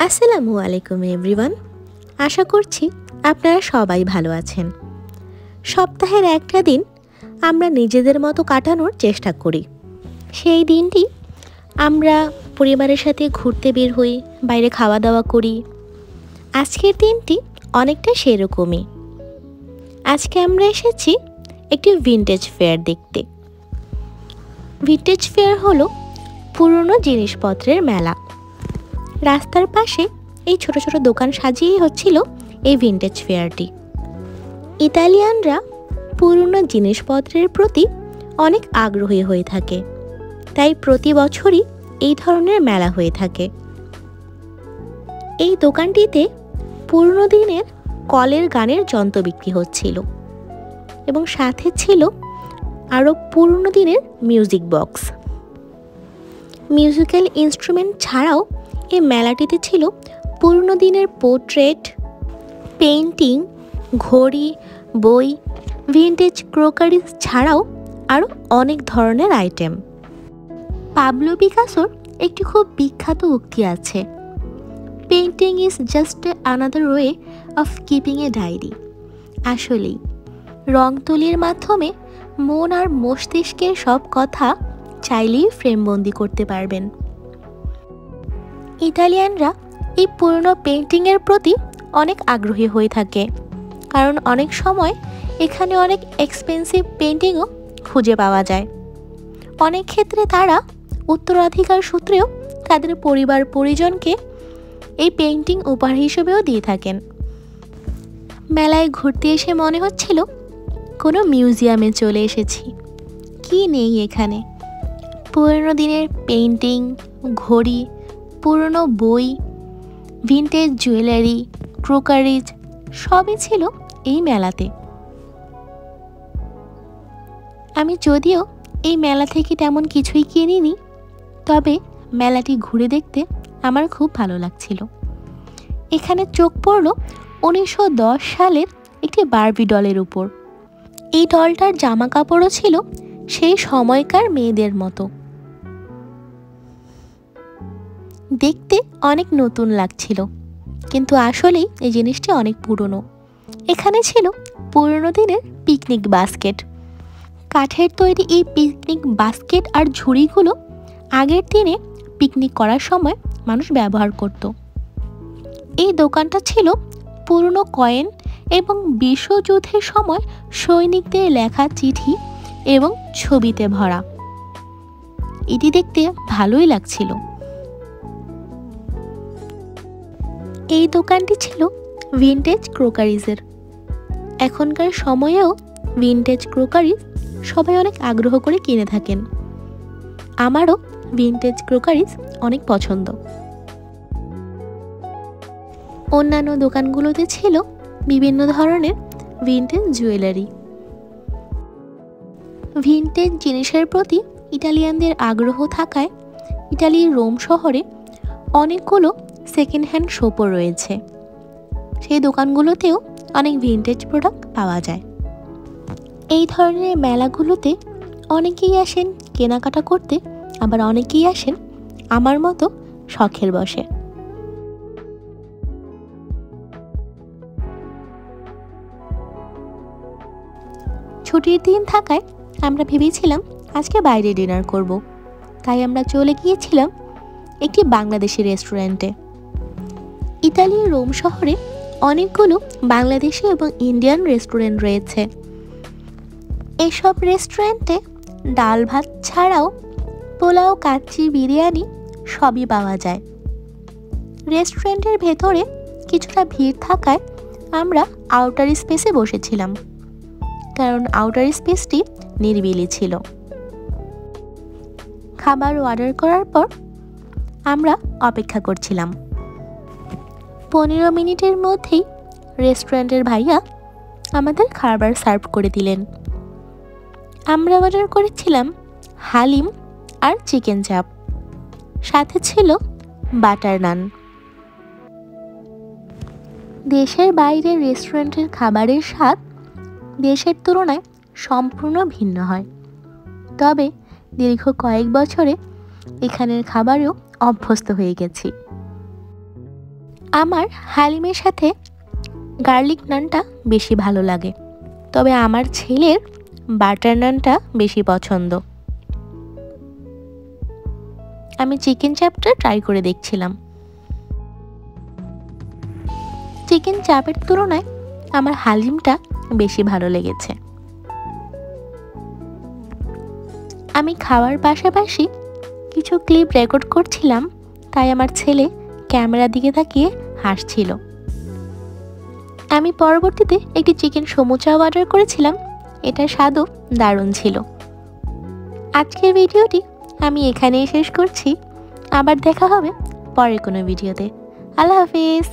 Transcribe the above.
আসসালামু আলাইকুম এভরিওয়ান। আশা করছি আপনারা সবাই ভালো আছেন। সপ্তাহের একটা দিন আমরা নিজেদের মতো কাটানোর চেষ্টা করি। সেই দিনটি আমরা পরিবারের সাথে ঘুরতে বের হই, বাইরে খাওয়া দাওয়া করি। আজকের দিনটি অনেকটা সেরকমই। আজকে আমরা এসেছি একটি ভিন্টেজ ফেয়ার দেখতে। ভিন্টেজ ফেয়ার হলো পুরনো জিনিসপত্রের মেলা। রাস্তার পাশে এই ছোট ছোট দোকান সাজিয়েই হচ্ছিল এই ভিন্টেজ ফেয়ারটি। ইতালিয়ানরা পুরনো জিনিসপত্রের প্রতি অনেক আগ্রহী হয়ে থাকে, তাই প্রতি বছরই এই ধরনের মেলা হয়ে থাকে। এই দোকানটিতে পুরনো দিনের কলের গানের যন্ত্র বিক্রি হচ্ছিল এবং সাথে ছিল আরও পুরনো দিনের মিউজিক বক্স। মিউজিক্যাল ইনস্ট্রুমেন্ট ছাড়াও এই মেলাটিতে ছিল পুরনো দিনের পোর্ট্রেট, পেইন্টিং, ঘড়ি, বই, ভিন্টেজ ক্রোকারি ছাড়াও আরও অনেক ধরনের আইটেম। পাবলো পিকাসোর একটি খুব বিখ্যাত উক্তি আছে, painting is just another way of keeping a diary. আসলেই রং তুলির মাধ্যমে মন আর মস্তিষ্কের সব কথা চাইলেই ফ্রেমবন্দি করতে পারবেন। ইতালিয়ানরা এই পুরনো পেইন্টিংয়ের প্রতি অনেক আগ্রহী হয়ে থাকে, কারণ অনেক সময় এখানে অনেক এক্সপেন্সিভ পেইন্টিংও খুঁজে পাওয়া যায়। অনেক ক্ষেত্রে তারা উত্তরাধিকার সূত্রেও তাদের পরিবার পরিজনকে এই পেইন্টিং উপহার হিসেবেও দিয়ে থাকেন। মেলায় ঘুরতে এসে মনে হচ্ছিল কোনো মিউজিয়ামে চলে এসেছি। কি নেই এখানে? পুরনো দিনের পেইন্টিং, ঘড়ি, পুরনো বই, ভিন্টেজ জুয়েলারি, ক্রোকারিজ সবই ছিল এই মেলাতে। আমি যদিও এই মেলা থেকে তেমন কিছুই কিনিনি, তবে মেলাটি ঘুরে দেখতে আমার খুব ভালো লাগছিল। এখানে চোখ পড়ল 1910 সালের একটি বারবি ডলের উপর। এই ডলটার জামা কাপড়ও ছিল সেই সময়কার মেয়েদের মতো। দেখতে অনেক নতুন লাগছিল, কিন্তু আসলেই এই জিনিসটি অনেক পুরনো। এখানে ছিল পুরনো দিনের পিকনিক বাস্কেট। কাঠের তৈরি এই পিকনিক বাস্কেট আর ঝুড়িগুলো আগের দিনে পিকনিক করার সময় মানুষ ব্যবহার করত। এই দোকানটা ছিল পুরনো কয়েন এবং বিশ্বযুদ্ধের সময় সৈনিকদের লেখা চিঠি এবং ছবিতে ভরা। এটি দেখতে ভালোই লাগছিল। এই দোকানটি ছিল ভিন্টেজ ক্রোকারিজের। এখনকার সময়েও ভিন্টেজ ক্রোকারিজ সবাই অনেক আগ্রহ করে কিনে থাকেন। আমারও ভিন্টেজ ক্রোকারিজ অনেক পছন্দ। অন্যান্য দোকানগুলোতে ছিল বিভিন্ন ধরনের ভিন্টেজ জুয়েলারি। ভিন্টেজ জিনিসের প্রতি ইটালিয়ানদের আগ্রহ থাকায় ইটালির রোম শহরে অনেকগুলো সেকেন্ড হ্যান্ড শপও রয়েছে। সেই দোকানগুলোতেও অনেক ভিন্টেজ প্রোডাক্ট পাওয়া যায়। এই ধরনের মেলাগুলোতে অনেকেই আসেন কেনাকাটা করতে, আবার অনেকেই আসেন আমার মতো শখের বশে। ছুটির দিন থাকায় আমরা ভেবেছিলাম আজকে বাইরে ডিনার করব, তাই আমরা চলে গিয়েছিলাম একটি বাংলাদেশি রেস্টুরেন্টে। ইতালির রোম শহরে অনেকগুলো বাংলাদেশি এবং ইন্ডিয়ান রেস্টুরেন্ট রয়েছে। এসব রেস্টুরেন্টে ডাল ভাত ছাড়াও পোলাও, কাচ্চি, বিরিয়ানি সবই পাওয়া যায়। রেস্টুরেন্টের ভেতরে কিছুটা ভিড় থাকায় আমরা আউটার স্পেসে বসেছিলাম, কারণ আউটার স্পেসটি নিরিবিলি ছিল। খাবার অর্ডার করার পর আমরা অপেক্ষা করছিলাম। 15 মিনিটের মধ্যেই রেস্টুরেন্টের ভাইয়া আমাদের খাবার সার্ভ করে দিলেন। আমরা অর্ডার করেছিলাম হালিম আর চিকেন চাপ, সাথে ছিল বাটার নান। দেশের বাইরের রেস্টুরেন্টের খাবারের স্বাদ দেশের তুলনায় সম্পূর্ণ ভিন্ন হয়, তবে দীর্ঘ কয়েক বছরে এখানের খাবারেও অভ্যস্ত হয়ে গেছি। আমার হালিমের সাথে গার্লিক নানটা বেশি ভালো লাগে, তবে আমার ছেলের বাটার নানটা বেশি পছন্দ। আমি চিকেন চাপটা ট্রাই করে দেখছিলাম। চিকেন চাপের তুলনায় আমার হালিমটা বেশি ভালো লেগেছে। আমি খাওয়ার পাশাপাশি কিছু ক্লিপ রেকর্ড করছিলাম, তাই আমার ছেলে ক্যামেরার দিকে তাকিয়ে হাসছিল। আমি পরবর্তীতে একটি চিকেন সমুচাও অর্ডার করেছিলাম, এটা স্বাদও দারুণ ছিল। আজকের ভিডিওটি আমি এখানেই শেষ করছি। আবার দেখা হবে পরের কোনো ভিডিওতে। আল্লাহ হাফিজ।